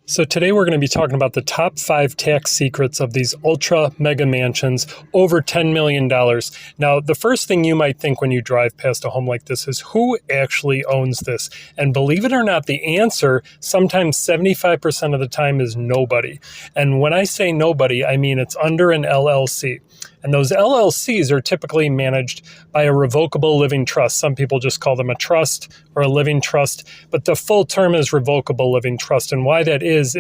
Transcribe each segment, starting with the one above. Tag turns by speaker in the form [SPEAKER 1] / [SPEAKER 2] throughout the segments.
[SPEAKER 1] So today we're going to be talking about the top 5 tax secrets of these ultra mega mansions over $10 million. Now, the first thing you might think when you drive past a home like this is who actually owns this? And believe it or not, the answer sometimes 75% of the time is nobody. And when I say nobody, I mean it's under an LLC. And those LLCs are typically managed by a revocable living trust. Some people just call them a trust or a living trust, but the full term is revocable living trust. And why that is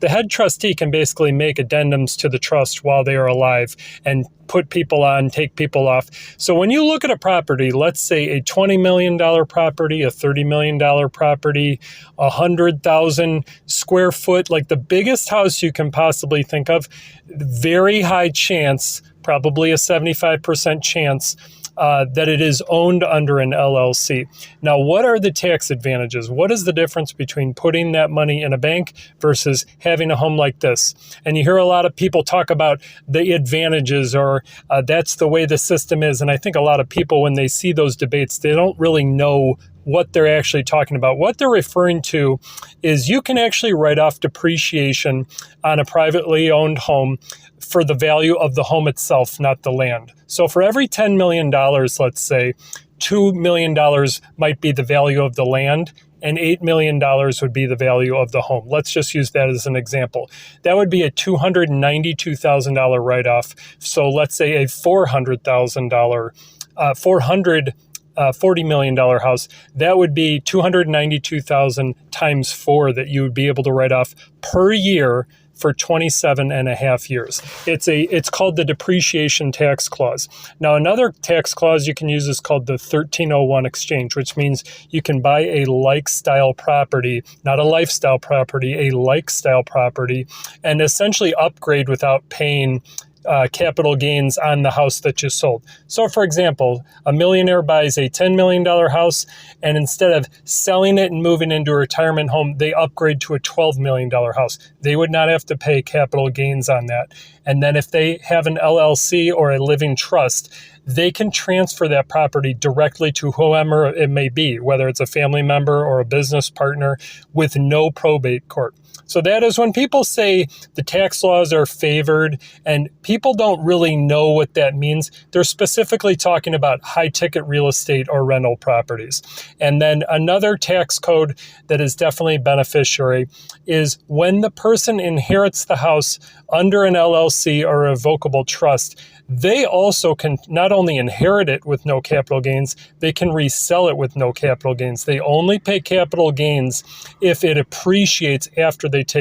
[SPEAKER 1] the head trustee can basically make addendums to the trust while they are alive and put people on, take people off. So when you look at a property, let's say a $20 million property, a $30 million property, 100,000 square foot, like the biggest house you can possibly think of, very high chance, probably a 75% chance that it is owned under an LLC. Now, what are the tax advantages? What is the difference between putting that money in a bank versus having a home like this? And you hear a lot of people talk about the advantages or that's the way the system is. And I think a lot of people, when they see those debates, they don't really know what they're actually talking about. What they're referring to is you can actually write off depreciation on a privately owned home for the value of the home itself, not the land. So for every $10 million, let's say, $2 million might be the value of the land, and $8 million would be the value of the home. Let's just use that as an example. That would be a $292,000 write-off. So let's say a $40 million house, that would be 292,000 times 4 that you would be able to write off per year for 27 and a half years. It's called the depreciation tax clause. Now, another tax clause you can use is called the 1301 exchange, which means you can buy a like style property, not a lifestyle property, a like style property, and essentially upgrade without paying capital gains on the house that you sold. So for example, a millionaire buys a $10 million house, and instead of selling it and moving into a retirement home, they upgrade to a $12 million house. They would not have to pay capital gains on that. And then if they have an LLC or a living trust, they can transfer that property directly to whoever it may be, whether it's a family member or a business partner, with no probate court. So that is when people say the tax laws are favored and people don't really know what that means. They're specifically talking about high-ticket real estate or rental properties. And then another tax code that is definitely beneficiary is when the person inherits the house under an LLC or a revocable trust, they also can not only inherit it with no capital gains, they can resell it with no capital gains. They only pay capital gains if it appreciates after they take